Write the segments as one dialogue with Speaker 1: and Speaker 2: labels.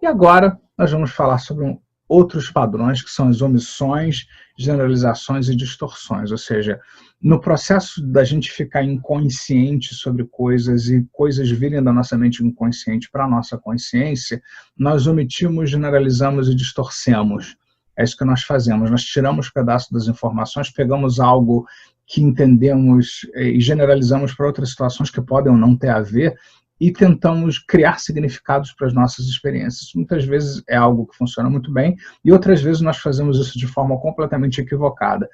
Speaker 1: E agora nós vamos falar sobre outros padrões, que são as omissões, generalizações e distorções, ou seja, no processo da gente ficar inconsciente sobre coisas e coisas virem da nossa mente inconsciente para a nossa consciência, nós omitimos, generalizamos e distorcemos. É isso que nós fazemos, nós tiramos pedaços das informações, pegamos algo que entendemos e generalizamos para outras situações que podem ou não ter a ver, e tentamos criar significados para as nossas experiências. Muitas vezes é algo que funciona muito bem, e outras vezes nós fazemos isso de forma completamente equivocada.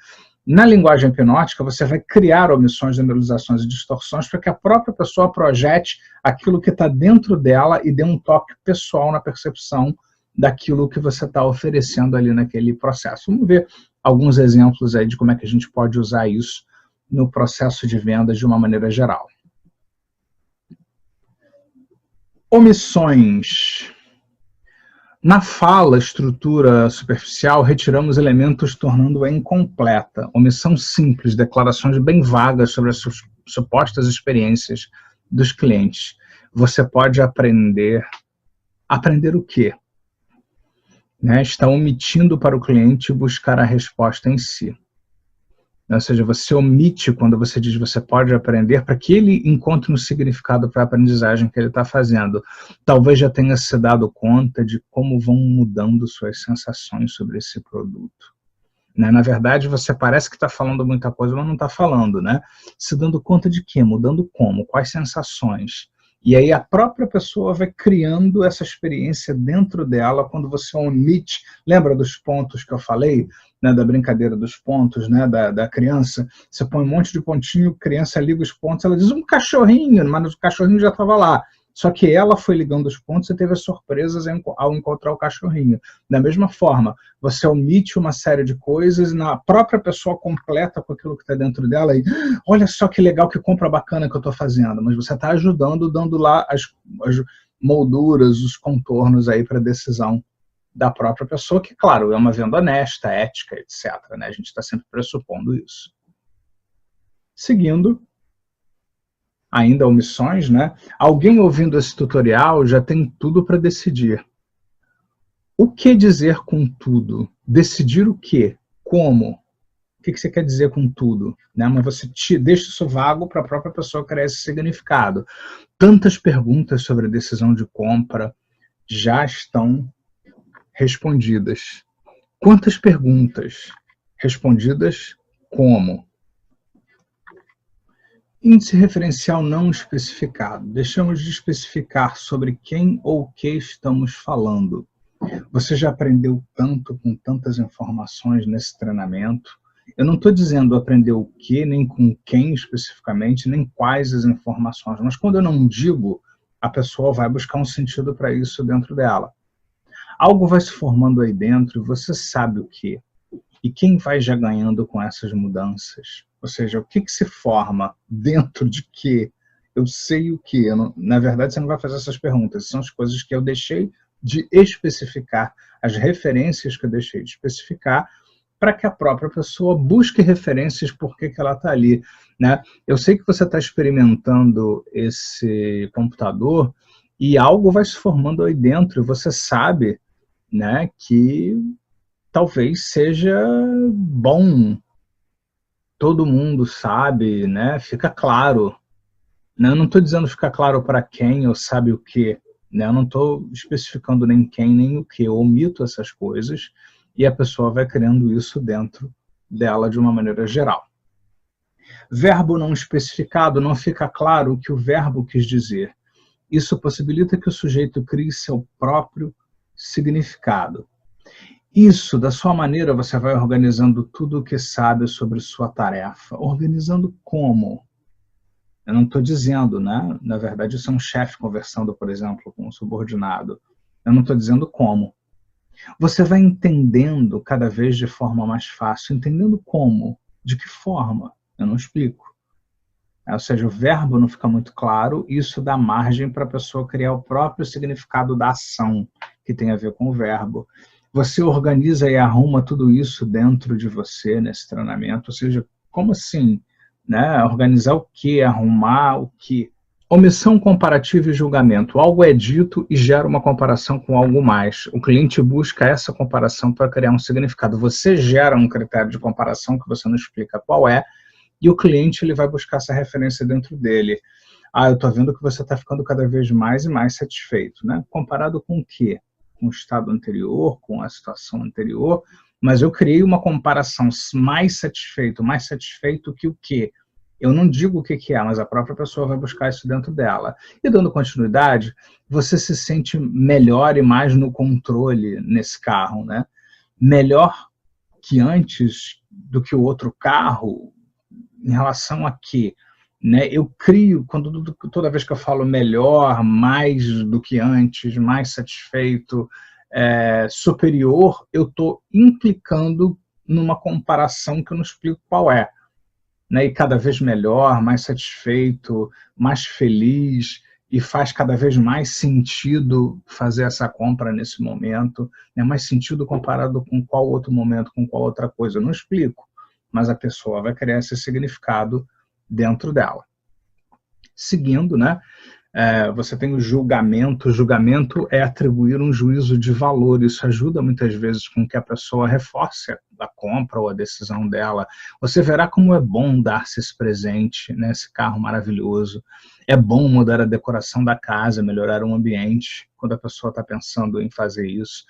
Speaker 1: Na linguagem hipnótica, você vai criar omissões, generalizações e distorções para que a própria pessoa projete aquilo que está dentro dela e dê um toque pessoal na percepção daquilo que você está oferecendo ali naquele processo. Vamos ver alguns exemplos aí de como é que a gente pode usar isso no processo de vendas de uma maneira geral. Omissões. Na fala, estrutura superficial, retiramos elementos tornando-a incompleta. Omissão simples, declarações bem vagas sobre as supostas experiências dos clientes. Você pode aprender o quê? Está omitindo para o cliente buscar a resposta em si. Ou seja, você omite quando você diz você pode aprender para que ele encontre um significado para a aprendizagem que ele está fazendo. Talvez já tenha se dado conta de como vão mudando suas sensações sobre esse produto. Na verdade, você parece que está falando muita coisa, mas não está falando. Se dando conta de quê? Mudando como? Quais sensações? E aí a própria pessoa vai criando essa experiência dentro dela quando você omite. Lembra dos pontos que eu falei? Da brincadeira dos pontos, da criança? Você põe um monte de pontinho, criança liga os pontos, ela diz um cachorrinho, mas o cachorrinho já estava lá. Só que ela foi ligando os pontos e teve as surpresas ao encontrar o cachorrinho. Da mesma forma, você omite uma série de coisas e na própria pessoa completa com aquilo que está dentro dela e olha só que legal, que compra bacana que eu estou fazendo. Mas você está ajudando, dando lá as molduras, os contornos aí para a decisão da própria pessoa, que, claro, é uma venda honesta, ética, etc. A gente está sempre pressupondo isso. Seguindo, ainda omissões, Alguém ouvindo esse tutorial já tem tudo para decidir. O que dizer com tudo? Decidir o quê? Como? O que você quer dizer com tudo? Mas você deixa isso vago para a própria pessoa criar esse significado. Tantas perguntas sobre a decisão de compra já estão respondidas. Quantas perguntas? Respondidas como? Índice referencial não especificado. Deixamos de especificar sobre quem ou o que estamos falando. Você já aprendeu tanto com tantas informações nesse treinamento. Eu não estou dizendo aprender o que, nem com quem especificamente, nem quais as informações. Mas quando eu não digo, a pessoa vai buscar um sentido para isso dentro dela. Algo vai se formando aí dentro e você sabe o que. E quem vai já ganhando com essas mudanças? Ou seja, o que se forma dentro de quê? Eu sei o quê? Na verdade, você não vai fazer essas perguntas. São as coisas que eu deixei de especificar, as referências que eu deixei de especificar, para que a própria pessoa busque referências por que ela está ali. Eu sei que você está experimentando esse computador e algo vai se formando aí dentro. E você sabe que talvez seja bom. Todo mundo sabe, fica claro. Eu não estou dizendo ficar claro para quem ou sabe o quê. Eu não estou especificando nem quem, nem o quê. Eu omito essas coisas e a pessoa vai criando isso dentro dela de uma maneira geral. Verbo não especificado, não fica claro o que o verbo quis dizer. Isso possibilita que o sujeito crie seu próprio significado. Isso, da sua maneira, você vai organizando tudo o que sabe sobre sua tarefa. Organizando como? Eu não estou dizendo, Na verdade, isso é um chefe conversando, por exemplo, com um subordinado. Eu não estou dizendo como. Você vai entendendo cada vez de forma mais fácil. Entendendo como? De que forma? Eu não explico. Ou seja, o verbo não fica muito claro, isso dá margem para a pessoa criar o próprio significado da ação, que tem a ver com o verbo. Você organiza e arruma tudo isso dentro de você nesse treinamento, ou seja, como assim? Né? Organizar o que, arrumar o que. Omissão comparativa e julgamento. Algo é dito e gera uma comparação com algo mais. O cliente busca essa comparação para criar um significado. Você gera um critério de comparação que você não explica qual é, e o cliente ele vai buscar essa referência dentro dele. Eu estou vendo que você está ficando cada vez mais e mais satisfeito. Né? Comparado com o quê? Com o estado anterior, com a situação anterior, mas eu criei uma comparação mais satisfeito que o quê? Eu não digo o que é, mas a própria pessoa vai buscar isso dentro dela. E dando continuidade, você se sente melhor e mais no controle nesse carro, né? Melhor que antes do que o outro carro, em relação a quê? Né? Eu crio, toda vez que eu falo melhor, mais do que antes, mais satisfeito, superior, eu estou implicando numa comparação que eu não explico qual é. Né? E cada vez melhor, mais satisfeito, mais feliz, e faz cada vez mais sentido fazer essa compra nesse momento, né? Mais sentido comparado com qual outro momento, com qual outra coisa. Eu não explico, mas a pessoa vai criar esse significado dentro dela. Seguindo, né? Você tem o julgamento. O julgamento é atribuir um juízo de valor. Isso ajuda muitas vezes com que a pessoa reforce a compra ou a decisão dela. Você verá como é bom dar-se esse presente, né? Esse carro maravilhoso. É bom mudar a decoração da casa, melhorar o ambiente, quando a pessoa está pensando em fazer isso.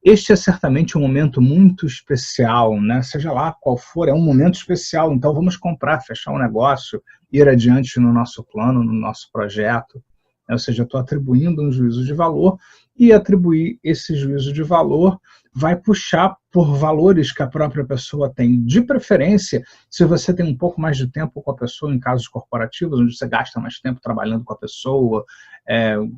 Speaker 1: Este é certamente um momento muito especial, né? Seja lá qual for, é um momento especial, então vamos comprar, fechar um negócio, ir adiante no nosso plano, no nosso projeto. Ou seja, eu estou atribuindo um juízo de valor, e atribuir esse juízo de valor vai puxar por valores que a própria pessoa tem. De preferência, se você tem um pouco mais de tempo com a pessoa em casos corporativos, onde você gasta mais tempo trabalhando com a pessoa,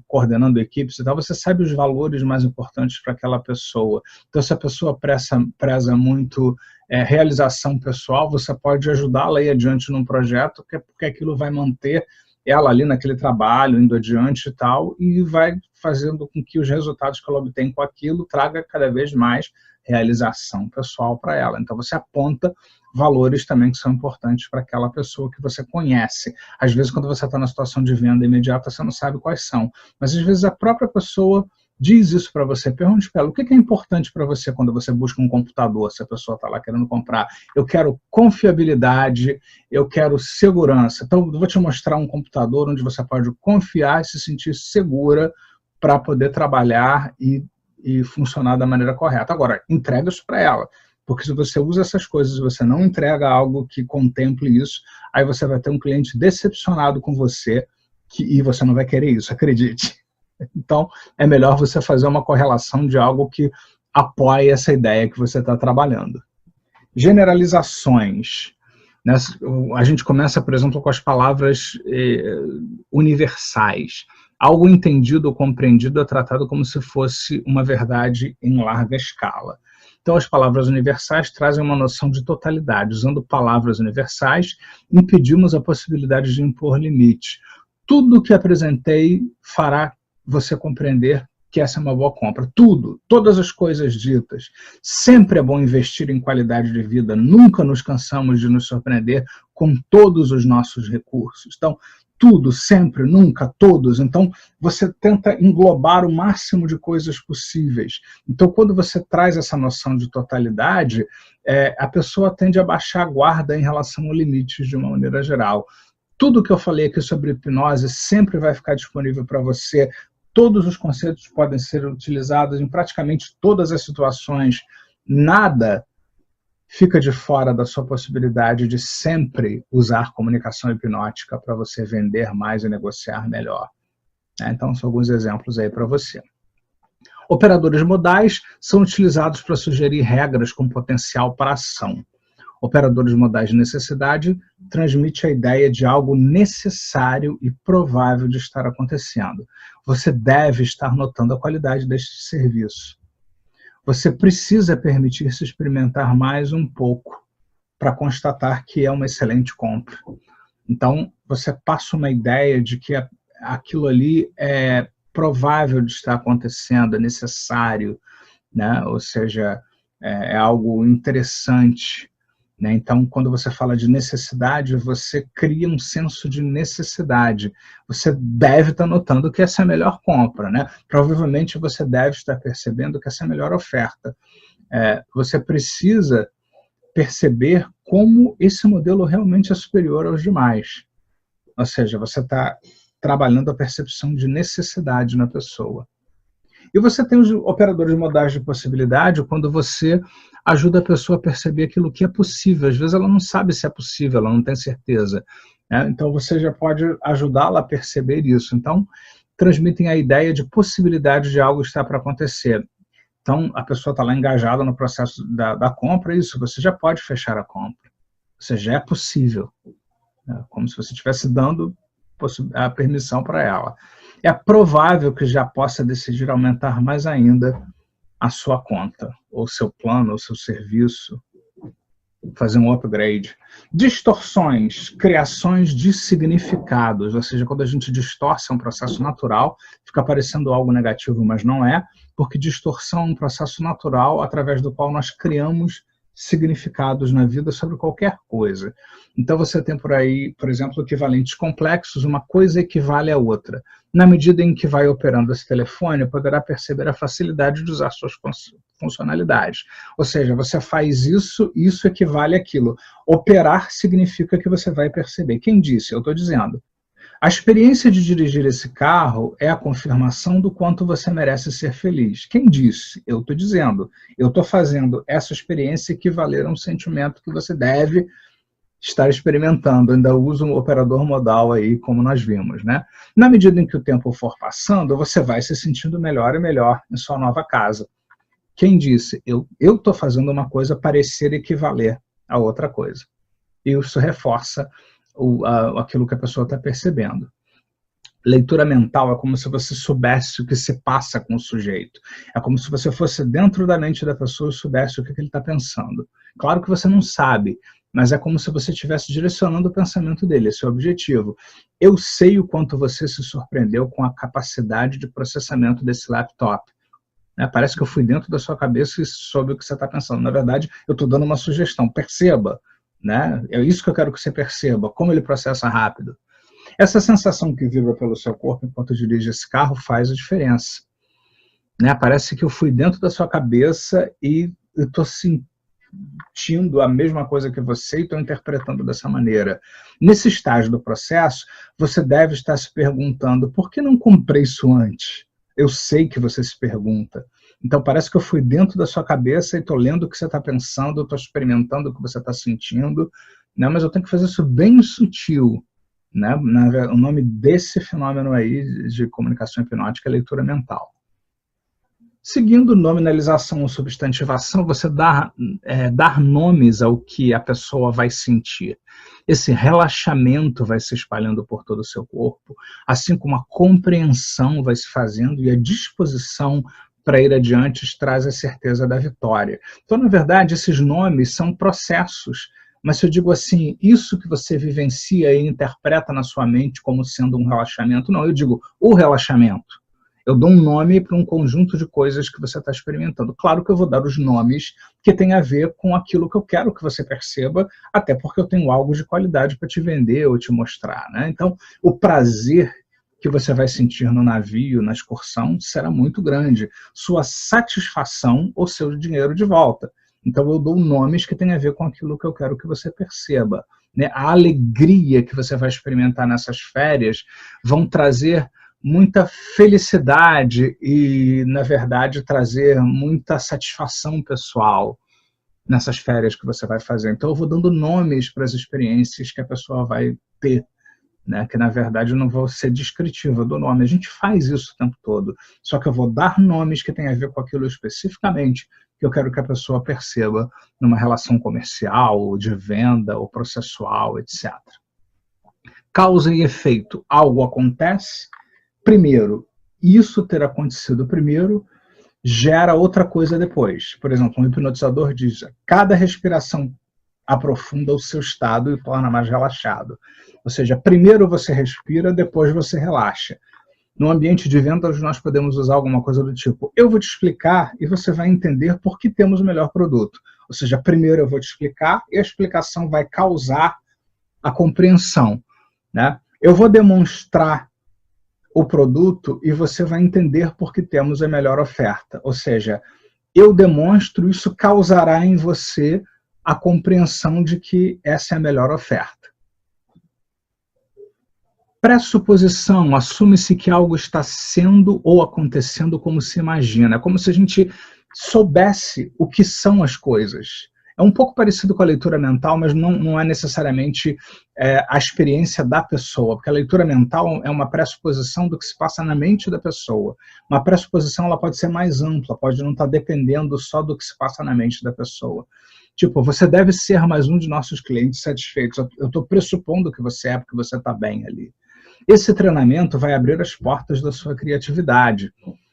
Speaker 1: coordenando equipes e tal, você sabe os valores mais importantes para aquela pessoa. Então, se a pessoa preza muito realização pessoal, você pode ajudá-la a ir adiante num projeto, porque aquilo vai manter ela ali naquele trabalho, indo adiante e tal, e vai fazendo com que os resultados que ela obtém com aquilo traga cada vez mais realização pessoal para ela. Então você aponta valores também que são importantes para aquela pessoa que você conhece. Às vezes, quando você está na situação de venda imediata, você não sabe quais são, mas às vezes a própria pessoa diz isso para você. Pergunte para ela, o que é importante para você quando você busca um computador, se a pessoa está lá querendo comprar? Eu quero confiabilidade, eu quero segurança. Então, eu vou te mostrar um computador onde você pode confiar e se sentir segura para poder trabalhar e funcionar da maneira correta. Agora, entrega isso para ela, porque se você usa essas coisas e você não entrega algo que contemple isso, aí você vai ter um cliente decepcionado com você e você não vai querer isso, acredite. Então, é melhor você fazer uma correlação de algo que apoie essa ideia que você está trabalhando. Generalizações. Né? A gente começa, por exemplo, com as palavras universais. Algo entendido ou compreendido é tratado como se fosse uma verdade em larga escala. Então, as palavras universais trazem uma noção de totalidade. Usando palavras universais, impedimos a possibilidade de impor limite. Tudo que apresentei fará você compreender que essa é uma boa compra. Tudo, todas as coisas ditas. Sempre é bom investir em qualidade de vida. Nunca nos cansamos de nos surpreender com todos os nossos recursos. Então, tudo, sempre, nunca, todos. Então, você tenta englobar o máximo de coisas possíveis. Então, quando você traz essa noção de totalidade, a pessoa tende a baixar a guarda em relação a limites de uma maneira geral. Tudo que eu falei aqui sobre hipnose sempre vai ficar disponível para você. Todos os conceitos podem ser utilizados em praticamente todas as situações. Nada fica de fora da sua possibilidade de sempre usar comunicação hipnótica para você vender mais e negociar melhor. Então, são alguns exemplos aí para você. Operadores modais são utilizados para sugerir regras com potencial para ação. Operadores modais de necessidade transmite a ideia de algo necessário e provável de estar acontecendo. Você deve estar notando a qualidade deste serviço. Você precisa permitir-se experimentar mais um pouco para constatar que é uma excelente compra. Então, você passa uma ideia de que aquilo ali é provável de estar acontecendo, é necessário, né? Ou seja, é algo interessante, né? Então, quando você fala de necessidade, você cria um senso de necessidade. Você deve estar notando que essa é a melhor compra, né? Provavelmente você deve estar percebendo que essa é a melhor oferta. Você precisa perceber como esse modelo realmente é superior aos demais. Ou seja, você está trabalhando a percepção de necessidade na pessoa. E você tem os operadores modais de possibilidade quando você ajuda a pessoa a perceber aquilo que é possível. Às vezes ela não sabe se é possível, ela não tem certeza, né? Então você já pode ajudá-la a perceber isso. Então, transmitem a ideia de possibilidade de algo estar para acontecer. Então, a pessoa está lá engajada no processo da compra, isso, você já pode fechar a compra. Ou seja, é possível. Como se você estivesse dando a permissão para ela. É provável que já possa decidir aumentar mais ainda a sua conta, ou seu plano, ou seu serviço, fazer um upgrade. Distorções, criações de significados, ou seja, quando a gente distorce um processo natural, fica parecendo algo negativo, mas não é, porque distorção é um processo natural através do qual nós criamos significados na vida sobre qualquer coisa. Então você tem por aí, por exemplo, equivalentes complexos, uma coisa equivale à outra. Na medida em que vai operando esse telefone, poderá perceber a facilidade de usar suas funcionalidades. Ou seja, você faz isso, isso equivale àquilo. Operar significa que você vai perceber. Quem disse? Eu estou dizendo. A experiência de dirigir esse carro é a confirmação do quanto você merece ser feliz. Quem disse? Eu estou dizendo. Eu estou fazendo essa experiência equivaler a um sentimento que você deve estar experimentando. Ainda uso um operador modal aí, como nós vimos, né? Na medida em que o tempo for passando, você vai se sentindo melhor e melhor em sua nova casa. Quem disse? Eu estou fazendo uma coisa parecer equivaler a outra coisa. E isso reforça aquilo que a pessoa está percebendo. Leitura mental é como se você soubesse o que se passa com o sujeito. É como se você fosse dentro da mente da pessoa e soubesse o que ele está pensando. Claro que você não sabe, mas é como se você estivesse direcionando o pensamento dele, esse é o objetivo. Eu sei o quanto você se surpreendeu com a capacidade de processamento desse laptop. Parece que eu fui dentro da sua cabeça e soube o que você está pensando. Na verdade, eu estou dando uma sugestão, perceba. É isso que eu quero que você perceba, como ele processa rápido. Essa sensação que vibra pelo seu corpo enquanto dirige esse carro faz a diferença. Parece que eu fui dentro da sua cabeça e estou sentindo a mesma coisa que você e estou interpretando dessa maneira. Nesse estágio do processo, você deve estar se perguntando, por que não comprei isso antes? Eu sei que você se pergunta. Então parece que eu fui dentro da sua cabeça e estou lendo o que você está pensando, estou experimentando o que você está sentindo, né? Mas eu tenho que fazer isso bem sutil. Né? O nome desse fenômeno aí de comunicação hipnótica é leitura mental. Seguindo nominalização ou substantivação, você dar nomes ao que a pessoa vai sentir. Esse relaxamento vai se espalhando por todo o seu corpo, assim como a compreensão vai se fazendo e a disposição para ir adiante traz a certeza da vitória. Então, na verdade, esses nomes são processos, mas se eu digo assim, isso que você vivencia e interpreta na sua mente como sendo um relaxamento, não, eu digo o relaxamento. Eu dou um nome para um conjunto de coisas que você está experimentando. Claro que eu vou dar os nomes que têm a ver com aquilo que eu quero que você perceba, até porque eu tenho algo de qualidade para te vender ou te mostrar, né? Então, o prazer que você vai sentir no navio, na excursão, será muito grande. Sua satisfação ou seu dinheiro de volta. Então, eu dou nomes que têm a ver com aquilo que eu quero que você perceba. Né? A alegria que você vai experimentar nessas férias vão trazer muita felicidade e, na verdade, trazer muita satisfação pessoal nessas férias que você vai fazer. Então, eu vou dando nomes para as experiências que a pessoa vai ter, né? Que, na verdade, eu não vou ser descritiva do nome. A gente faz isso o tempo todo. Só que eu vou dar nomes que têm a ver com aquilo especificamente que eu quero que a pessoa perceba numa relação comercial, de venda, ou processual, etc. Causa e efeito. Algo acontece. Primeiro, isso ter acontecido primeiro gera outra coisa depois. Por exemplo, um hipnotizador diz, cada respiração aprofunda o seu estado e torna mais relaxado. Ou seja, primeiro você respira, depois você relaxa. No ambiente de vendas, nós podemos usar alguma coisa do tipo: eu vou te explicar e você vai entender por que temos o melhor produto. Ou seja, primeiro eu vou te explicar e a explicação vai causar a compreensão, né? Eu vou demonstrar o produto e você vai entender por que temos a melhor oferta. Ou seja, eu demonstro, isso causará em você a compreensão de que essa é a melhor oferta. Pressuposição, assume-se que algo está sendo ou acontecendo como se imagina. É como se a gente soubesse o que são as coisas. É um pouco parecido com a leitura mental, mas não é necessariamente a experiência da pessoa, porque a leitura mental é uma pressuposição do que se passa na mente da pessoa. Uma pressuposição ela pode ser mais ampla, pode não estar dependendo só do que se passa na mente da pessoa. Tipo, você deve ser mais um de nossos clientes satisfeitos. Eu estou pressupondo que você é, porque você está bem ali. Esse treinamento vai abrir as portas da sua criatividade.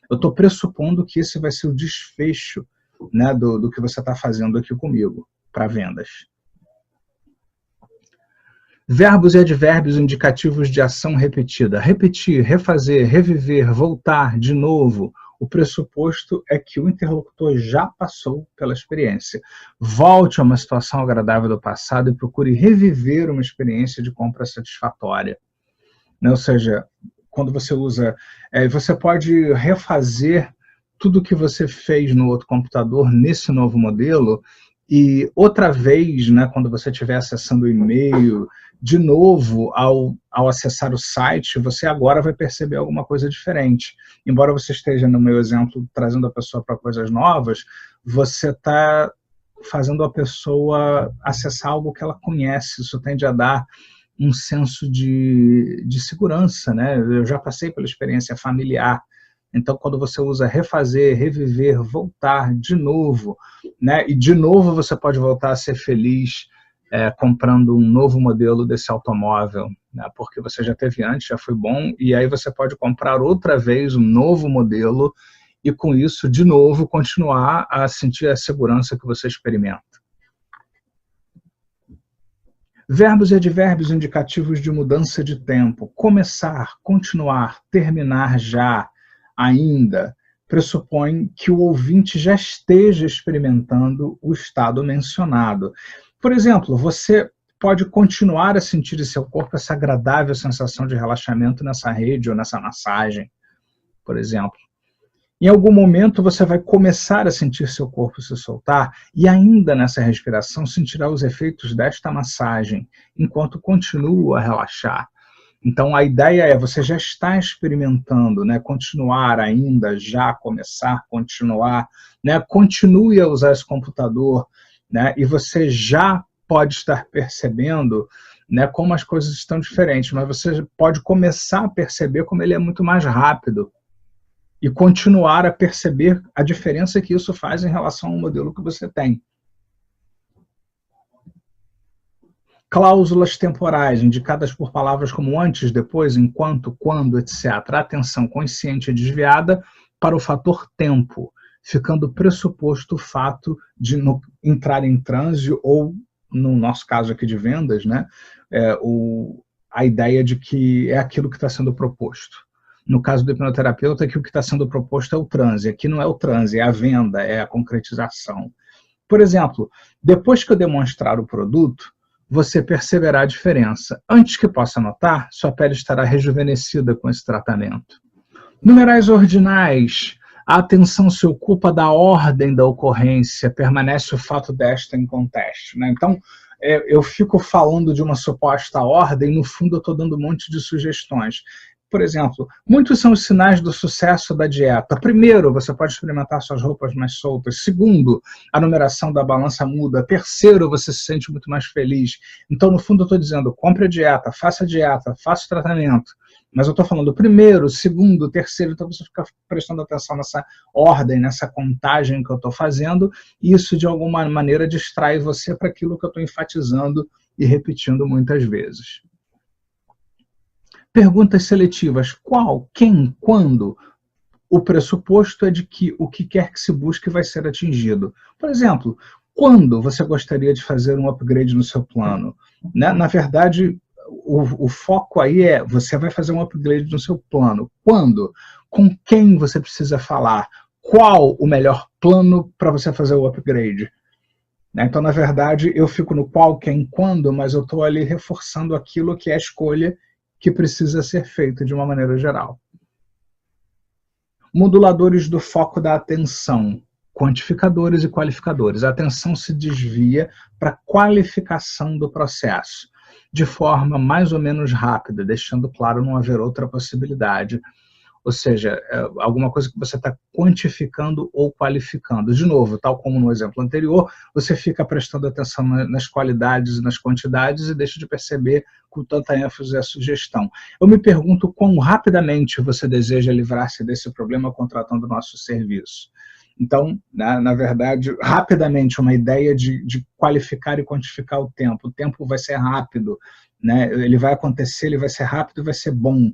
Speaker 1: Eu estou pressupondo que esse vai ser o desfecho, né, do que você está fazendo aqui comigo, para vendas. Verbos e advérbios indicativos de ação repetida. Repetir, refazer, reviver, voltar, de novo. O pressuposto é que o interlocutor já passou pela experiência. Volte a uma situação agradável do passado e procure reviver uma experiência de compra satisfatória. Ou seja, quando você usa... você pode refazer tudo que você fez no outro computador nesse novo modelo e outra vez, né, quando você estiver acessando o e-mail, de novo, ao acessar o site, você agora vai perceber alguma coisa diferente. Embora você esteja, no meu exemplo, trazendo a pessoa para coisas novas, você está fazendo a pessoa acessar algo que ela conhece. Isso tende a dar um senso de segurança, né? Eu já passei pela experiência familiar. Então, quando você usa refazer, reviver, voltar de novo, né? E de novo você pode voltar a ser feliz comprando um novo modelo desse automóvel, né? Porque você já teve antes, já foi bom, e aí você pode comprar outra vez um novo modelo e com isso, de novo, continuar a sentir a segurança que você experimenta. Verbos e advérbios indicativos de mudança de tempo. Começar, continuar, terminar já, ainda, pressupõe que o ouvinte já esteja experimentando o estado mencionado. Por exemplo, você pode continuar a sentir em seu corpo essa agradável sensação de relaxamento nessa rede ou nessa massagem, por exemplo. Em algum momento você vai começar a sentir seu corpo se soltar e ainda nessa respiração sentirá os efeitos desta massagem, enquanto continua a relaxar. Então a ideia é, você já está experimentando, né? Continuar ainda, já, começar, continuar, né? Continue a usar esse computador, né? E você já pode estar percebendo, né, como as coisas estão diferentes, mas você pode começar a perceber como ele é muito mais rápido. E continuar a perceber a diferença que isso faz em relação ao modelo que você tem. Cláusulas temporais, indicadas por palavras como antes, depois, enquanto, quando, etc. Atenção consciente e desviada para o fator tempo, ficando pressuposto o fato de entrar em transe ou, no nosso caso aqui de vendas, né, a ideia de que é aquilo que está sendo proposto. No caso do hipnoterapeuta, que o que está sendo proposto é o transe. Aqui não é o transe, é a venda, é a concretização. Por exemplo, depois que eu demonstrar o produto, você perceberá a diferença. Antes que possa notar, sua pele estará rejuvenescida com esse tratamento. Numerais ordinais. A atenção se ocupa da ordem da ocorrência, permanece o fato desta em contexto, né? Então, eu fico falando de uma suposta ordem, no fundo eu estou dando um monte de sugestões. Por exemplo, muitos são os sinais do sucesso da dieta. Primeiro, você pode experimentar suas roupas mais soltas. Segundo, a numeração da balança muda. Terceiro, você se sente muito mais feliz. Então, no fundo, eu estou dizendo, compre a dieta, faça o tratamento. Mas eu estou falando primeiro, segundo, terceiro, então você fica prestando atenção nessa ordem, nessa contagem que eu estou fazendo, e isso, de alguma maneira, distrai você para aquilo que eu estou enfatizando e repetindo muitas vezes. Perguntas seletivas. Qual, quem, quando? O pressuposto é de que o que quer que se busque vai ser atingido. Por exemplo, Quando você gostaria de fazer um upgrade no seu plano? Né? Na verdade, o foco aí é, você vai fazer um upgrade no seu plano. Quando? Com quem você precisa falar? Qual o melhor plano para você fazer o upgrade? Então, na verdade, eu fico no qual, quem, quando, mas eu estou ali reforçando aquilo que é a escolha que precisa ser feita de uma maneira geral. Moduladores do foco da atenção, quantificadores e qualificadores. A atenção se desvia para a qualificação do processo, de forma mais ou menos rápida, deixando claro não haver outra possibilidade. Ou seja, alguma coisa que você está quantificando ou qualificando. De novo, tal como no exemplo anterior, você fica prestando atenção nas qualidades e nas quantidades e deixa de perceber com tanta ênfase a sugestão. Eu me pergunto quão rapidamente você deseja livrar-se desse problema contratando o nosso serviço. Então, na verdade, rapidamente, uma ideia de qualificar e quantificar o tempo. O tempo vai ser rápido, né? Ele vai acontecer, ele vai ser rápido e vai ser bom.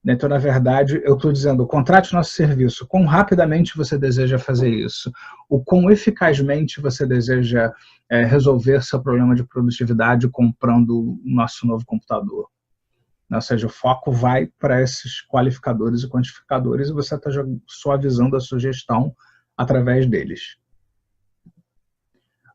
Speaker 1: Então, na verdade, eu estou dizendo, contrate o nosso serviço. Quão rapidamente você deseja fazer isso? O quão eficazmente você deseja resolver seu problema de produtividade comprando o nosso novo computador? Ou seja, o foco vai para esses qualificadores e quantificadores e você está suavizando a sugestão através deles.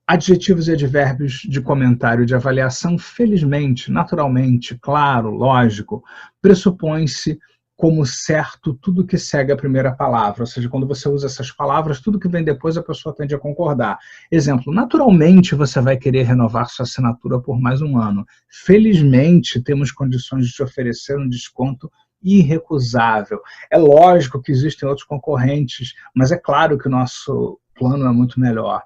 Speaker 1: Adjetivos e advérbios de comentário de avaliação, felizmente, naturalmente, claro, lógico, pressupõe-se como certo tudo que segue a primeira palavra. Ou seja, quando você usa essas palavras, tudo que vem depois a pessoa tende a concordar. Exemplo, naturalmente você vai querer renovar sua assinatura por mais um ano. Felizmente, temos condições de te oferecer um desconto irrecusável. É lógico que existem outros concorrentes, mas é claro que o nosso plano é muito melhor.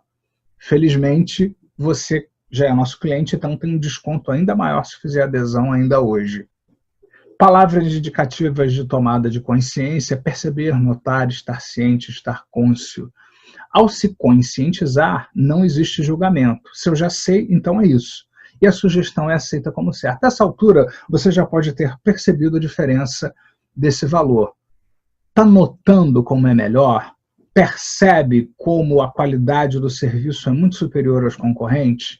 Speaker 1: Felizmente, você já é nosso cliente, então tem um desconto ainda maior se fizer adesão ainda hoje. Palavras indicativas de tomada de consciência, perceber, notar, estar ciente, estar cônscio. Ao se conscientizar, não existe julgamento. Se eu já sei, então é isso. E a sugestão é aceita como certa. Nessa altura, você já pode ter percebido a diferença desse valor. Está notando como é melhor? Percebe como a qualidade do serviço é muito superior aos concorrentes?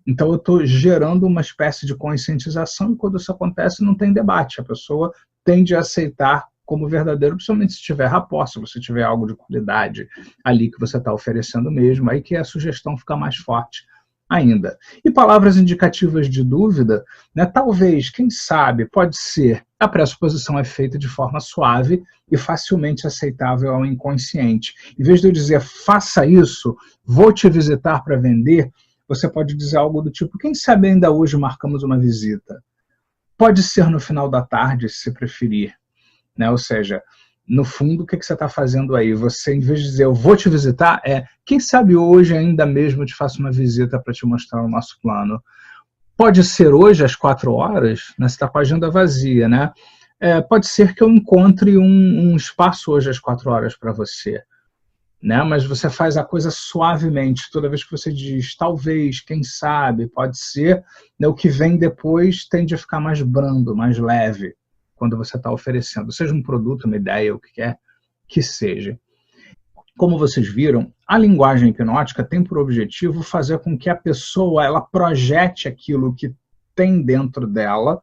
Speaker 1: Então eu estou gerando uma espécie de conscientização e quando isso acontece não tem debate, a pessoa tende a aceitar como verdadeiro, principalmente se tiver rapport, se você tiver algo de qualidade ali que você está oferecendo mesmo, aí que a sugestão fica mais forte ainda. E palavras indicativas de dúvida, né, talvez, quem sabe, pode ser, a pressuposição é feita de forma suave e facilmente aceitável ao inconsciente. Em vez de eu dizer, faça isso, vou te visitar para vender, você pode dizer algo do tipo, quem sabe ainda hoje marcamos uma visita? Pode ser no final da tarde, se preferir. Né? Ou seja, no fundo, o que você está fazendo aí? Você, em vez de dizer, eu vou te visitar, quem sabe hoje ainda mesmo eu te faço uma visita para te mostrar o nosso plano. Pode ser hoje às 4 horas, né? Você está com a agenda vazia, né? Pode ser que eu encontre um espaço hoje às 4 horas para você. Né? Mas você faz a coisa suavemente, toda vez que você diz, talvez, quem sabe, pode ser, né? O que vem depois tende a ficar mais brando, mais leve, quando você está oferecendo, seja um produto, uma ideia, o que quer que seja. Como vocês viram, a linguagem hipnótica tem por objetivo fazer com que a pessoa ela projete aquilo que tem dentro dela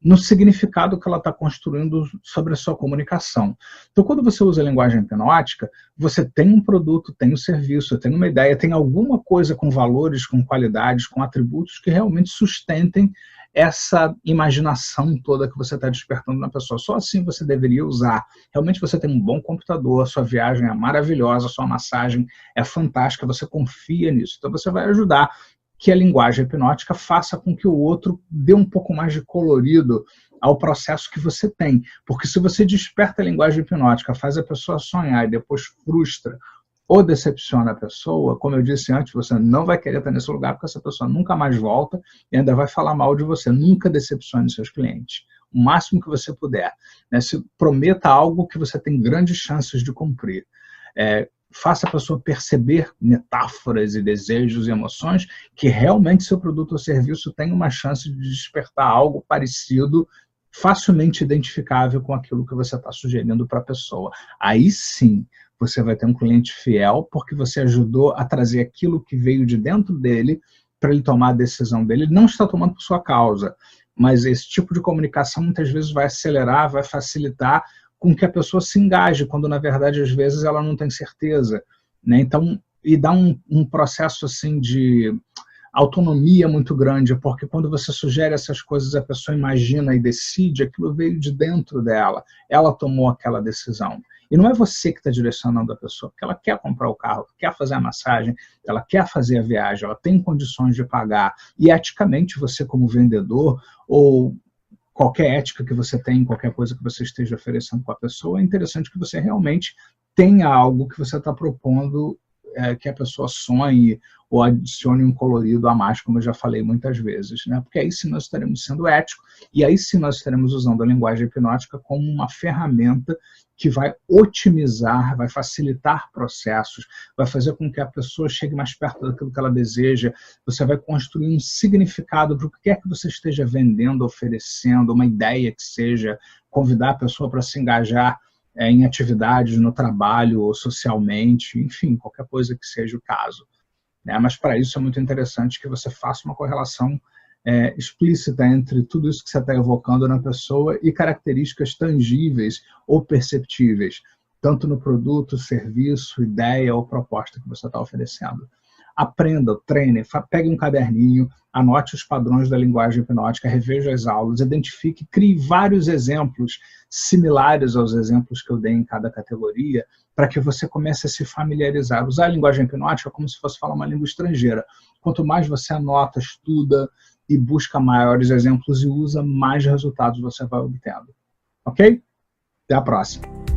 Speaker 1: no significado que ela está construindo sobre a sua comunicação. Então, quando você usa a linguagem hipnótica, você tem um produto, tem um serviço, tem uma ideia, tem alguma coisa com valores, com qualidades, com atributos que realmente sustentem essa imaginação toda que você está despertando na pessoa. Só assim você deveria usar. Realmente você tem um bom computador, a sua viagem é maravilhosa, a sua massagem é fantástica, você confia nisso. Então você vai ajudar que a linguagem hipnótica faça com que o outro dê um pouco mais de colorido ao processo que você tem. Porque se você desperta a linguagem hipnótica, faz a pessoa sonhar e depois frustra ou decepciona a pessoa, como eu disse antes, você não vai querer estar nesse lugar porque essa pessoa nunca mais volta e ainda vai falar mal de você. Nunca decepcione seus clientes. O máximo que você puder. Né? Se prometa algo que você tem grandes chances de cumprir. Faça a pessoa perceber metáforas e desejos e emoções que realmente seu produto ou serviço tem uma chance de despertar algo parecido, facilmente identificável com aquilo que você está sugerindo para a pessoa. Aí sim, Você vai ter um cliente fiel porque você ajudou a trazer aquilo que veio de dentro dele para ele tomar a decisão dele. Ele não está tomando por sua causa, mas esse tipo de comunicação muitas vezes vai acelerar, vai facilitar com que a pessoa se engaje, quando na verdade às vezes ela não tem certeza, né? Então, e dá um processo assim de autonomia muito grande, porque quando você sugere essas coisas, a pessoa imagina e decide, aquilo veio de dentro dela, ela tomou aquela decisão. E não é você que está direcionando a pessoa, porque ela quer comprar o carro, quer fazer a massagem, ela quer fazer a viagem, ela tem condições de pagar. E eticamente você como vendedor, ou qualquer ética que você tem, qualquer coisa que você esteja oferecendo para a pessoa, é interessante que você realmente tenha algo que você está propondo, que a pessoa sonhe ou adicione um colorido a mais, como eu já falei muitas vezes, né? Porque aí sim nós estaremos sendo éticos e aí sim nós estaremos usando a linguagem hipnótica como uma ferramenta que vai otimizar, vai facilitar processos, vai fazer com que a pessoa chegue mais perto daquilo que ela deseja, você vai construir um significado para o que quer que você esteja vendendo, oferecendo, uma ideia que seja, convidar a pessoa para se engajar em atividades no trabalho ou socialmente, enfim, qualquer coisa que seja o caso, né? Mas para isso é muito interessante que você faça uma correlação explícita entre tudo isso que você está evocando na pessoa e características tangíveis ou perceptíveis, tanto no produto, serviço, ideia ou proposta que você está oferecendo. Aprenda, treine, pegue um caderninho, anote os padrões da linguagem hipnótica, reveja as aulas, identifique, crie vários exemplos similares aos exemplos que eu dei em cada categoria, para que você comece a se familiarizar. Usar a linguagem hipnótica como se fosse falar uma língua estrangeira. Quanto mais você anota, estuda e busca maiores exemplos e usa, mais resultados você vai obtendo. Ok? Até a próxima.